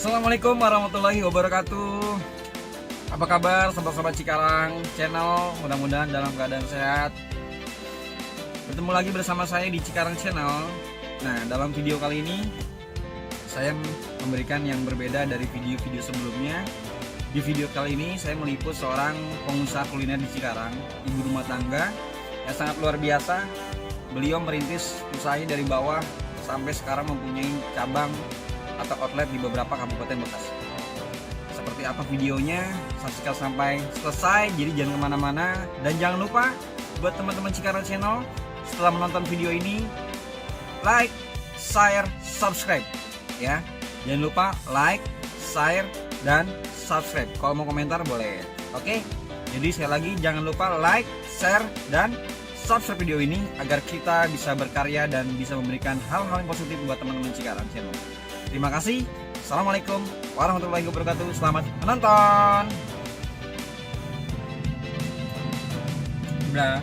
Assalamualaikum warahmatullahi wabarakatuh. Apa kabar sobat-sobat Cikarang Channel? Mudah-mudahan dalam keadaan sehat. Bertemu lagi bersama saya di Cikarang Channel. Nah, dalam video kali ini saya memberikan yang berbeda dari video-video sebelumnya. Di video kali ini saya meliput seorang pengusaha kuliner di Cikarang, ibu rumah tangga yang sangat luar biasa. Beliau merintis usahanya dari bawah sampai sekarang mempunyai cabang atau outlet di beberapa kabupaten Bekasi. Seperti apa videonya, saksikan sampai selesai, jadi jangan kemana-mana. Dan jangan lupa buat teman-teman Cikarang Channel, setelah menonton video ini, like, share, subscribe ya. Jangan lupa like, share, dan subscribe. Kalau mau komentar boleh. Oke, jadi sekali lagi jangan lupa like, share, dan subscribe video ini agar kita bisa berkarya dan bisa memberikan hal-hal yang positif buat teman-teman Cikarang Channel. Terima kasih. Assalamualaikum warahmatullahi wabarakatuh. Selamat menonton. Udah.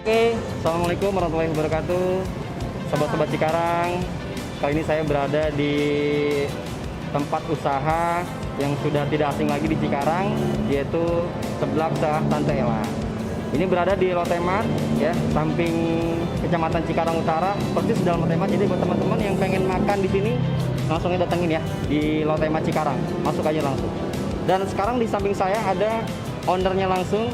Oke, assalamualaikum warahmatullahi wabarakatuh, sobat-sobat Cikarang. Kali ini saya berada di tempat usaha yang sudah tidak asing lagi di Cikarang, yaitu Seblak Sah Tante Ella. Ini berada di Lotemat, ya, samping Kecamatan Cikarang Utara, persis dalam Lotemat. Jadi buat teman-teman yang pengen makan di sini, langsung datengin ya di Lotemat Cikarang, masuk aja langsung. Dan sekarang di samping saya ada ownernya langsung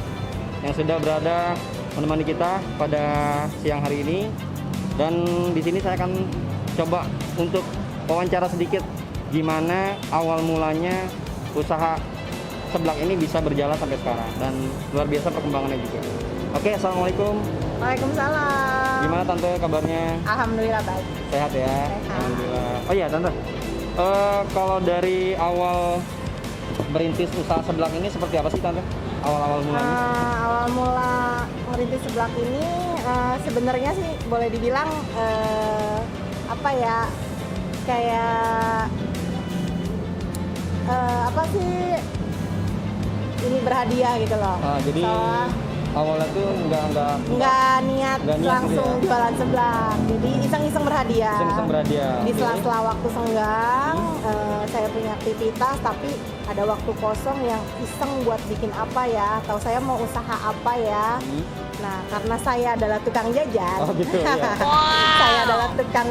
yang sudah berada menemani kita pada siang hari ini. Dan di sini saya akan coba untuk wawancara sedikit gimana awal mulanya usaha seblak ini bisa berjalan sampai sekarang dan luar biasa perkembangannya juga. Oke, assalamualaikum. Waalaikumsalam. Gimana tante kabarnya? Alhamdulillah baik. Sehat ya? Sehat. Alhamdulillah. Oh iya tante, kalau dari awal merintis usaha seblak ini seperti apa sih tante? Awal-awal mulanya? Awal mula merintis seblak ini sebenarnya sih boleh dibilang apa ya, kayak apa sih, ini berhadiah gitu loh. Jadi awalnya tuh nggak niat langsung gitu ya? Jualan seblak, jadi iseng-iseng berhadiah. Iseng berhadiah. Di sela-sela waktu senggang, saya punya aktivitas tapi ada waktu kosong yang iseng buat bikin apa ya, atau saya mau usaha apa ya. Nah, karena saya adalah tukang jajan. Oh gitu ya. Saya adalah tukang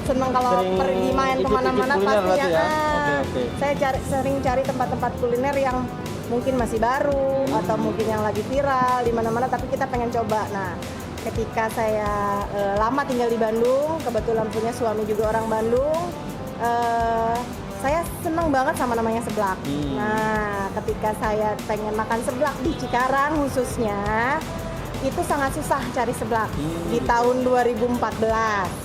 seneng kalau pergi main kemana-mana pasti ya. Okay. Saya sering cari tempat-tempat kuliner yang mungkin masih baru atau mungkin yang lagi viral di mana-mana, tapi kita pengen coba. Nah, ketika saya lama tinggal di Bandung, kebetulan punya suami juga orang Bandung, saya seneng banget sama namanya seblak. Nah, ketika saya pengen makan seblak di Cikarang khususnya, itu sangat susah cari seblak di tahun 2014.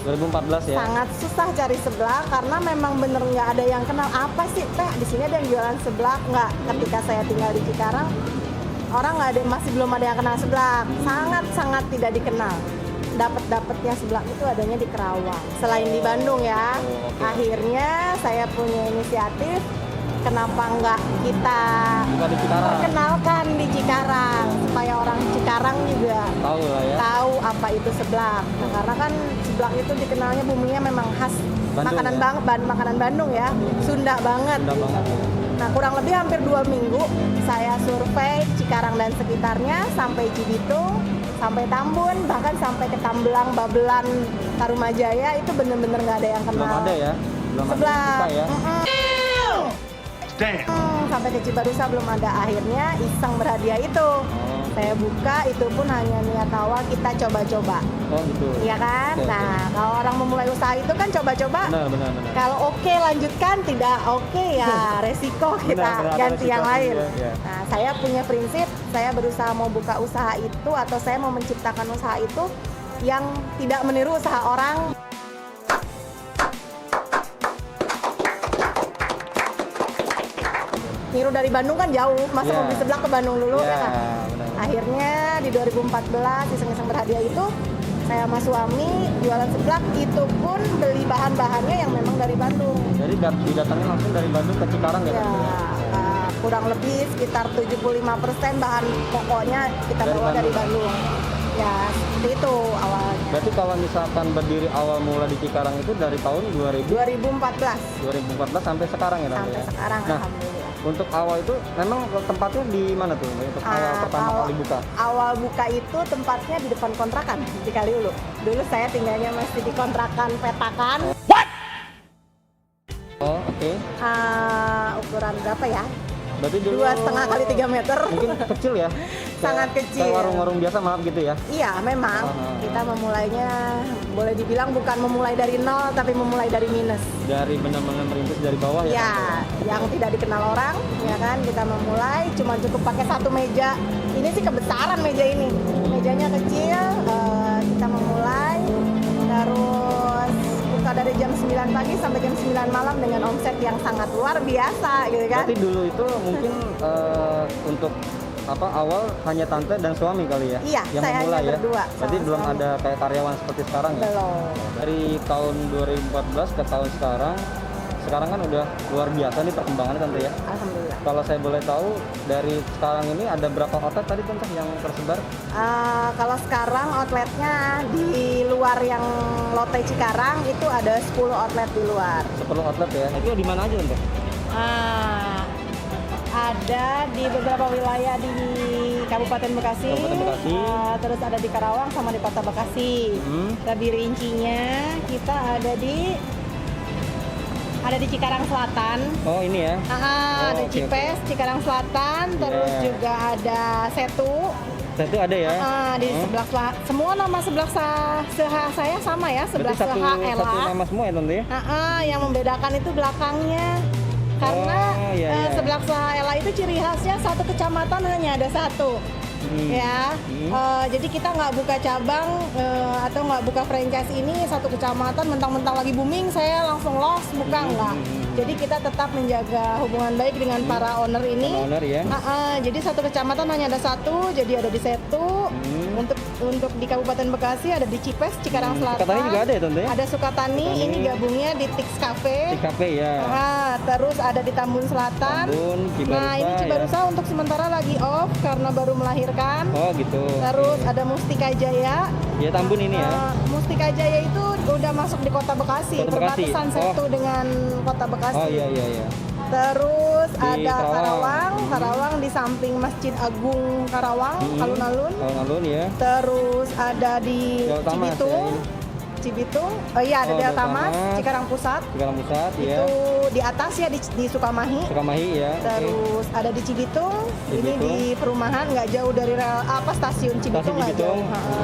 2014 ya? Sangat susah cari seblak karena memang bener nggak ada yang kenal. Apa sih teh di sini ada yang jualan seblak nggak? Ketika saya tinggal di Cikarang, orang nggak ada, masih belum ada yang kenal seblak. Sangat tidak dikenal. Dapatnya seblak itu adanya di Kerawang. Selain di Bandung ya. Akhirnya saya punya inisiatif, kenapa nggak kita perkenalkan di Cikarang supaya orang Cikarang juga tahu lah ya, tahu apa itu seblak. Nah, karena kan seblak itu dikenalnya buminya memang khas Bandung, makanan Bandung ya, Sunda banget. Nah, kurang lebih hampir 2 minggu saya survei Cikarang dan sekitarnya, sampai Cibitung, sampai Tambun, bahkan sampai ke Tambelang, Babelan, Tarumajaya, itu bener-bener nggak ada yang kenal. Belum ada ya? Seblak. Ya? Sampai ke Cibarusa belum ada, akhirnya iseng berhadiah itu. Saya buka, itu pun hanya niat awal kita coba-coba. Oh gitu. Iya kan? Oke, Nah, kalau orang memulai usaha itu kan coba-coba. Benar. Kalau oke lanjutkan, tidak oke ya resiko kita Benar, ada ganti yang resiko lain. juga, ya. Nah, saya punya prinsip, saya berusaha mau buka usaha itu atau saya mau menciptakan usaha itu yang tidak meniru usaha orang. Niru dari Bandung kan jauh, masa Ya. mau beli seblak ke Bandung dulu Ya, ya kan? benar. Akhirnya di 2014 iseng-iseng berhadiah itu saya sama suami jualan seblak, itu pun beli bahan-bahannya yang memang dari Bandung. Jadi didatangin langsung dari Bandung ke Cikarang ya? Ya, Tante? kurang lebih sekitar 75% bahan pokoknya kita Dari bawa dari Bandung. Bandung. Ya, seperti itu awalnya. Berarti kalau misalkan berdiri awal mula di Cikarang itu dari tahun 2014 sampai sekarang ya Tante Sampai ya? sekarang, Nah, alhamdulillah. untuk awal itu memang tempatnya di mana tuh? Untuk awal pertama kali buka? Awal buka itu tempatnya di depan kontrakan di Kaliulu. Dulu saya tinggalnya masih di kontrakan petakan. Oh, oke. Ukuran berapa ya? Berarti dulu 2,5 kali 3 meter. mungkin kecil ya? Sangat kecil. Kayak warung-warung biasa maaf gitu ya? Iya, memang kita memulainya boleh dibilang bukan memulai dari nol, tapi memulai dari minus. Dari benar-benar merintis dari bawah ya? Ya, Tante? yang tidak dikenal orang, ya kan? Kita memulai cuma cukup pakai satu meja. Ini sih kebesaran meja ini. Mejanya kecil, kita memulai terus buka dari jam 9 pagi sampai jam 9 malam dengan omset yang sangat luar biasa gitu kan. Berarti dulu itu mungkin untuk awal hanya tante dan suami kali ya? Iya, yang saya memulai hanya ya? berdua Berarti sama belum suami. ada kayak karyawan seperti sekarang ya? Belum. Dari tahun 2014 ke tahun sekarang kan udah luar biasa nih perkembangannya tante ya? Alhamdulillah. Kalau saya boleh tahu dari sekarang ini ada berapa outlet tadi tante yang tersebar? Kalau sekarang outletnya di luar yang Lotte Cikarang itu ada 10 outlet di luar. 10 outlet ya? Itu di mana aja tante? Ada di beberapa wilayah di Kabupaten Bekasi, Kabupaten Bekasi. Terus ada di Karawang sama di Kota Bekasi. Lebih rincinya kita ada di Cikarang Selatan. Oh ini ya? Ada oke, Cipes, Cikarang Selatan, terus Yeah. juga ada Setu. Itu ada ya? Di sebelah semua nama sebelah saya sama ya, sebelah Berarti satu Ella. nama semua ya tante ya? Yang membedakan itu belakangnya. Karena iya. sebelah Ella itu ciri khasnya satu kecamatan hanya ada satu. Ya, jadi kita nggak buka cabang atau nggak buka franchise ini satu kecamatan mentang-mentang lagi booming saya langsung los, buka nggak. Jadi kita tetap menjaga hubungan baik dengan para owner ini. Owner ya? Jadi satu kecamatan hanya ada satu, jadi ada di Setu. Untuk di Kabupaten Bekasi ada di Cipes, Cikarang Selatan. Sukatani juga ada ya tante ya? Ada Sukatani, ini gabungnya di Tix Cafe. Di kafe ya? Terus ada di Tambun Selatan. Tambun, Cibarusa, Nah ini Cibarusa untuk sementara lagi off karena baru melahirkan. Oh gitu. Terus ada Mustika Jaya. Ya Tambun ini ya? Mustika Jaya itu udah masuk di Kota Bekasi, Kota Bekasi. perbatasan Setu dengan Kota Bekasi. Oh iya. Terus Di ada Karawang. Karawang di samping Masjid Agung Karawang, alun-alun. Alun-alun ya? Terus ada di Delta Mas, Cibitung. ya, Cibitung, ada Delta Delta Mas, Mas. Cikarang Pusat. Cikarang Pusat ya? Itu di atas ya di Sukamahi. Sukamahi ya? Oke. Terus ada di Cibitung, ini Cibitung. di perumahan nggak jauh dari stasiun Cibitung nggak Cibitung. jauh.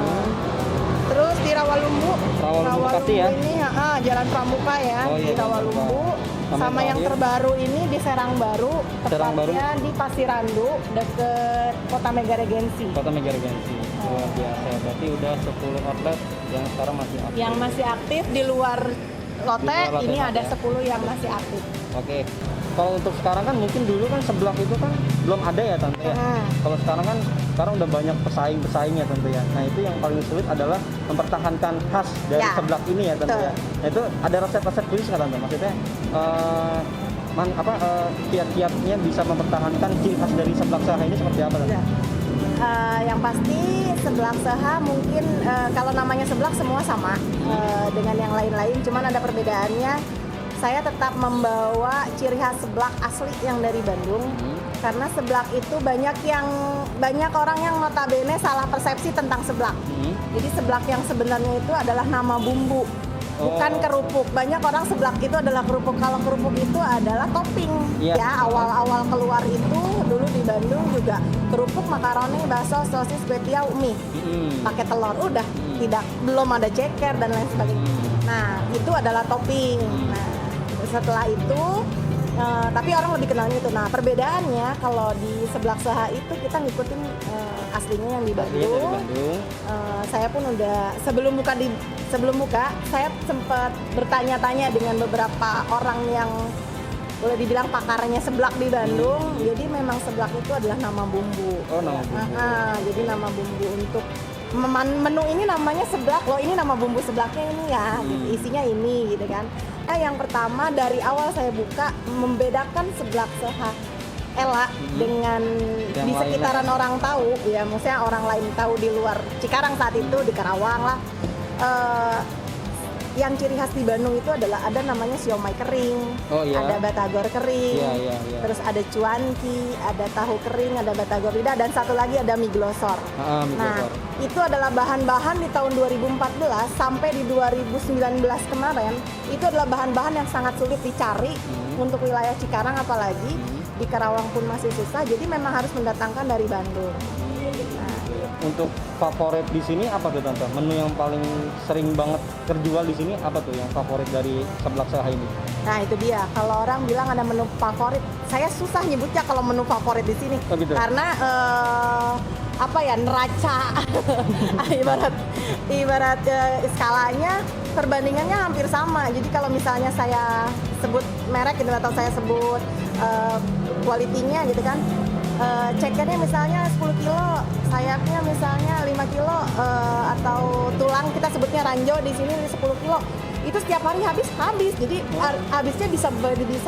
Terus di Rawalumbu, Rawalumbu Bekasi ya? ini Jalan Pramuka ya, Oh, iya, di Rawalumbu. Pramuka. Sama yang terakhir? terbaru ini di Serang Baru, Serang Baru. tepatnya di Pasirandu, deket Kota Mega Regensi. Kota Mega Regensi. Luar biasa. Berarti udah 10 outlet yang sekarang masih aktif. Yang masih aktif di luar Lotte, Di luar Lotte ini Mart ada ya? 10 yang masih aktif. Oke. Kalau untuk sekarang kan mungkin dulu kan seblak itu kan belum ada ya tante ya. Kalau sekarang udah banyak pesaingnya tante ya. Nah itu yang paling sulit adalah mempertahankan khas dari Ya, seblak ini ya tante betul. ya. Nah itu ada resep-resep khusus nggak tante? Maksudnya kiat-kiatnya bisa mempertahankan ciri khas dari seblak saha ini seperti apa tante? Yang pasti seblak saha mungkin kalau namanya seblak semua sama dengan yang lain-lain, cuman ada perbedaannya. Saya tetap membawa ciri khas seblak asli yang dari Bandung, karena seblak itu banyak orang yang notabene salah persepsi tentang seblak. Jadi seblak yang sebenarnya itu adalah nama bumbu. bukan kerupuk. Banyak orang seblak itu adalah kerupuk. Kalau kerupuk itu adalah topping. Iya. Ya, awal-awal keluar itu dulu di Bandung juga kerupuk, makaroni, bakso, sosis, kue tiaw, mie. Pakai telur, udah. Belum ada ceker dan lain sebagainya. Nah, itu adalah topping. Nah, setelah itu tapi orang lebih kenalnya itu. Nah, perbedaannya kalau di seblak seha itu kita ngikutin aslinya yang di Bandung. Saya pun udah sebelum buka saya sempat bertanya-tanya dengan beberapa orang yang boleh dibilang pakarnya seblak di Bandung. Jadi memang seblak itu adalah nama bumbu. Oh, nama bumbu. Jadi nama bumbu untuk menu ini namanya seblak loh, ini nama bumbu seblaknya ini ya, isinya ini gitu kan. Nah, yang pertama dari awal saya buka membedakan seblak seha Ella dengan yang di sekitaran orang tahu ya, maksudnya orang lain tahu di luar Cikarang saat itu, di Karawang lah. Yang ciri khas di Bandung itu adalah ada namanya siomay kering, ada batagor kering, terus ada cuanki, ada tahu kering, ada batagor lidah, dan satu lagi ada mie glosor. Nah, itu adalah bahan-bahan di tahun 2014 sampai di 2019 kemarin, itu adalah bahan-bahan yang sangat sulit dicari untuk wilayah Cikarang, apalagi di Karawang pun masih susah, jadi memang harus mendatangkan dari Bandung. Untuk favorit di sini apa tuh Tante? Menu yang paling sering banget terjual di sini apa tuh yang favorit dari seblak seha ini? Nah, itu dia. Kalau orang bilang ada menu favorit, saya susah nyebutnya kalau menu favorit di sini. Oh, gitu? Karena neraca ibarat skalanya perbandingannya hampir sama. Jadi kalau misalnya saya sebut merek gitu atau saya sebut kualitinya gitu kan, cekernya misalnya 10 kilo, sayapnya misalnya 5 kilo, atau tulang kita sebutnya ranjo di sini 10 kilo. Itu setiap hari habis. Jadi habisnya bisa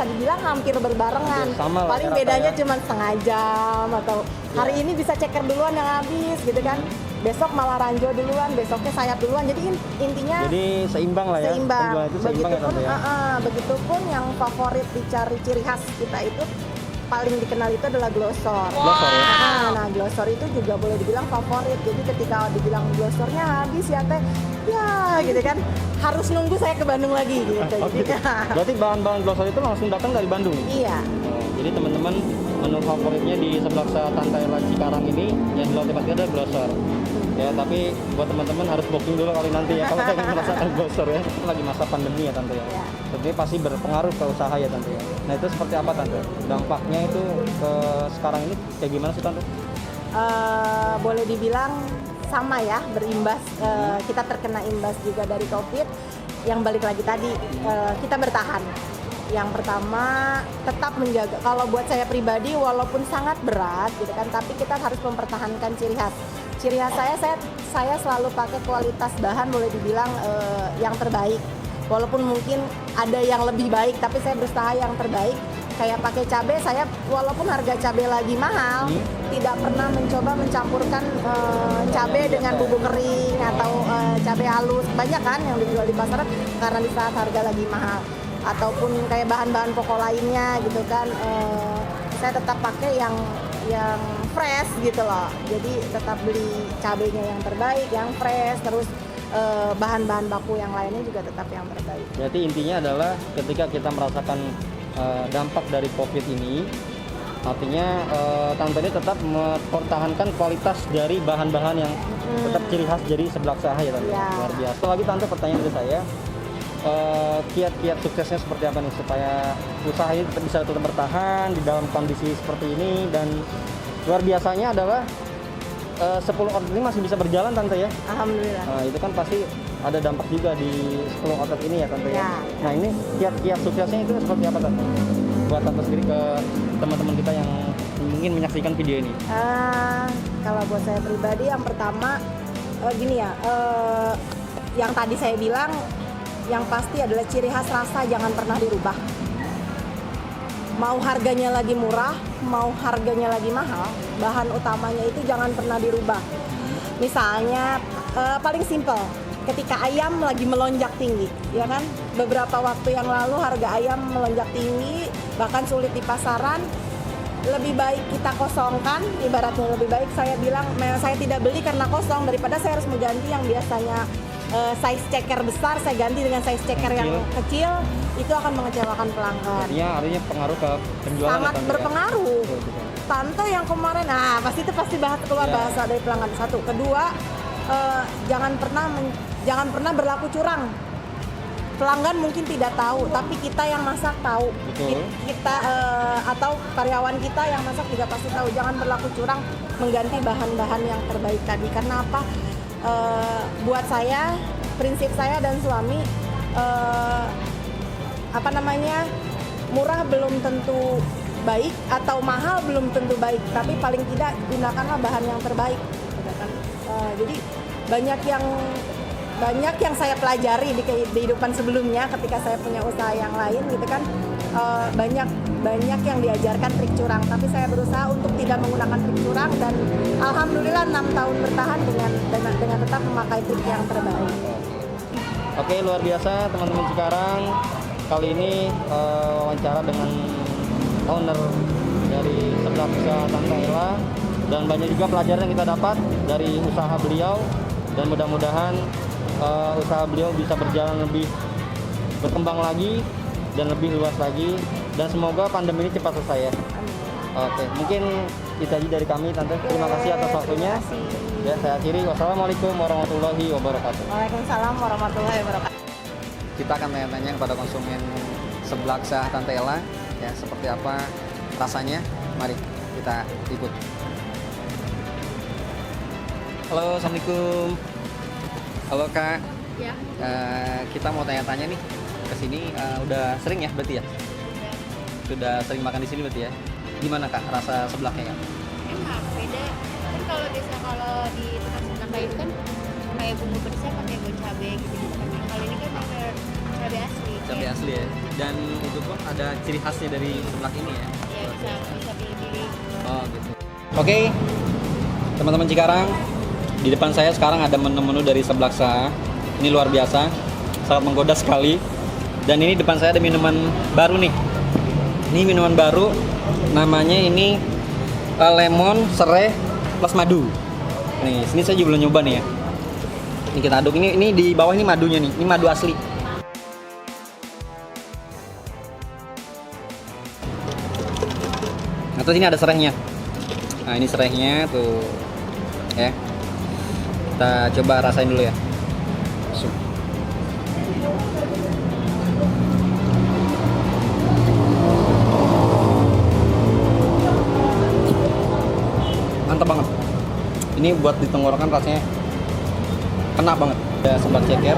dibilang hampir berbarengan. Sama paling bedanya cuma setengah jam, atau hari ini bisa ceker duluan yang habis gitu kan. Besok malah ranjo duluan, besoknya sayap duluan. Jadi intinya seimbang lah ya. Seimbang. Itu seimbang ya Tante ya. Begitupun yang favorit dicari ciri khas kita itu paling dikenal itu adalah glosor. Glosor ya? Nah, glosor itu juga boleh dibilang favorit. Jadi ketika dibilang glosornya habis ya teh, ya gitu kan, harus nunggu saya ke Bandung lagi gitu. Gitu. Berarti bahan-bahan glosor itu langsung datang dari Bandung? Iya. Jadi teman-teman, menu favoritnya di sebelah Tante Ella Cikarang ini yang di Lotte Pasti ada glosor. Ya, tapi buat teman-teman harus booking dulu kali nanti ya kalau pengen merasakan glosor ya. Lagi masa pandemi ya Tante ya. Tentunya pasti berpengaruh ke usaha ya Tante ya. Nah, itu seperti apa Tante? Dampaknya itu ke sekarang ini kayak gimana sih Tante? Boleh dibilang sama ya, berimbas. Kita terkena imbas juga dari COVID. Yang balik lagi tadi, kita bertahan. Yang pertama, tetap menjaga. Kalau buat saya pribadi, walaupun sangat berat gitu kan, tapi kita harus mempertahankan ciri khas. Ciri khas saya selalu pakai kualitas bahan, boleh dibilang yang terbaik. Walaupun mungkin ada yang lebih baik, tapi saya berusaha yang terbaik. Kayak pakai cabai, saya walaupun harga cabai lagi mahal, tidak pernah mencoba mencampurkan cabai dengan bumbu kering atau cabai halus. Banyak kan yang dijual di pasaran karena di saat harga lagi mahal. Ataupun kayak bahan-bahan pokok lainnya gitu kan, saya tetap pakai yang fresh gitu loh. Jadi tetap beli cabainya yang terbaik, yang fresh, terus bahan-bahan baku yang lainnya juga tetap yang terbaik. Berarti intinya adalah ketika kita merasakan dampak dari COVID ini, artinya Tante ini tetap mempertahankan kualitas dari bahan-bahan yang tetap ciri khas dari seblak seha ya Tante. Ya. Luar biasa. Lagi Tante, pertanyaan dari saya, kiat-kiat suksesnya seperti apa nih supaya usaha ini bisa tetap bertahan di dalam kondisi seperti ini, dan luar biasanya adalah 10 outlet ini masih bisa berjalan Tante ya? Alhamdulillah. Nah, itu kan pasti ada dampak juga di 10 outlet ini ya Tante ya? Ya. Nah, ini kiat-kiat suksesnya itu seperti apa Tante? Buat Tante sendiri ke teman-teman kita yang ingin menyaksikan video ini. Kalau buat saya pribadi, yang pertama gini ya, yang tadi saya bilang, yang pasti adalah ciri khas rasa jangan pernah dirubah. Mau harganya lagi murah, mau harganya lagi mahal, bahan utamanya itu jangan pernah dirubah. Misalnya paling simpel, ketika ayam lagi melonjak tinggi, ya kan? Beberapa waktu yang lalu harga ayam melonjak tinggi, bahkan sulit di pasaran. Lebih baik kita kosongkan, ibaratnya lebih baik saya bilang, saya tidak beli karena kosong daripada saya harus mengganti yang biasanya size ceker besar saya ganti dengan size ceker yang kecil, itu akan mengecewakan pelanggan. Artinya pengaruh ke penjualan. Sangat ya, Tante, berpengaruh. ya? Betul. Tante yang kemarin, pasti keluar bahasa dari pelanggan. Satu, kedua, jangan pernah berlaku curang. Pelanggan mungkin tidak tahu, tapi kita yang masak tahu. Betul. Kita atau karyawan kita yang masak juga pasti tahu. Jangan berlaku curang mengganti bahan-bahan yang terbaik tadi. Karena apa? Buat saya, prinsip saya dan suami, murah belum tentu baik atau mahal belum tentu baik, tapi paling tidak gunakanlah bahan yang terbaik. Jadi banyak yang saya pelajari di kehidupan sebelumnya ketika saya punya usaha yang lain gitu kan, banyak yang diajarkan trik curang, tapi saya berusaha untuk tidak menggunakan trik curang dan alhamdulillah 6 tahun bertahan dengan tetap memakai trik yang terbaik. Oke, luar biasa teman-teman Cikarang. Kali ini wawancara dengan owner dari Seblak Usaha Tante Ella, dan banyak juga pelajaran yang kita dapat dari usaha beliau, dan mudah-mudahan usaha beliau bisa berjalan lebih berkembang lagi dan lebih luas lagi, dan semoga pandemi ini cepat selesai ya. Oke, mungkin itu aja dari kami Tante. Terima kasih atas waktunya. Ya, saya akhiri. Wassalamualaikum warahmatullahi wabarakatuh. Waalaikumsalam warahmatullahi wabarakatuh. Kita akan tanya-tanya kepada konsumen Seblak Usaha Tante Ella, ya, seperti apa rasanya. Mari kita ikut. Halo, assalamualaikum. Halo Kak. Ya. Kita mau tanya-tanya nih ke sini, udah sering ya berarti ya? Sudah sering makan di sini berarti ya? Gimana Kak rasa seblaknya Kak? Enak, beda. Kan kalau di tempat sebelah kayu kan kayak bumbu pedasnya pakai cabai gitu kan. Kalau ini kan pakai cabai asli. Cabai asli ya. Dan itu pun ada ciri khasnya dari seblak ini ya? Ya bisa pilih-pilih. Oh gitu. Oke, teman-teman Cikarang, di depan saya sekarang ada menu-menu dari Seblak Usaha. Ini luar biasa, sangat menggoda sekali. Dan ini depan saya ada minuman baru nih. Ini minuman baru, namanya ini lemon serai plus madu. Nih, sini saya juga belum nyoba nih ya. Ini kita aduk. Ini di bawah ini madunya nih. Ini madu asli. Nah, terus ini ada serainya. Nah, ini serainya tuh. Ya. Kita coba rasain dulu ya. Mantap banget. Ini buat di tenggorokan rasanya kena banget. Ada seblak ceker.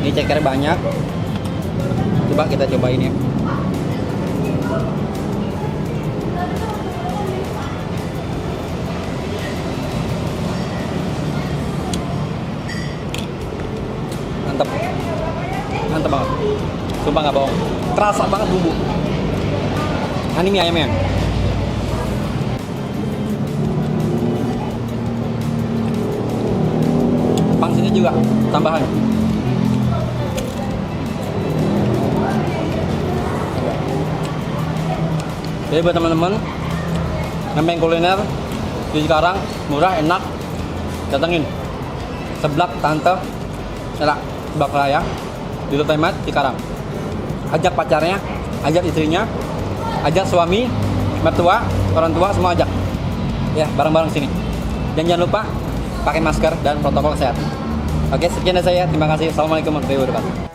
Ini cekernya banyak. Coba kita cobain ya. Mantap banget, sumpah nggak bohong, terasa banget bumbu. Nah, ini mie ayamnya. Pangsitnya juga tambahan. Jadi buat teman-teman yang pengen kuliner di Cikarang, murah, enak, datengin Seblak Tante Ella Seblak Raya di Temat Cikarang. Ajak pacarnya, ajak istrinya, ajak suami, mertua, orang tua, semua ajak. Ya, bareng-bareng sini. Dan jangan lupa pakai masker dan protokol kesehatan. Oke, sekian dari saya. Terima kasih. Assalamualaikum warahmatullahi wabarakatuh.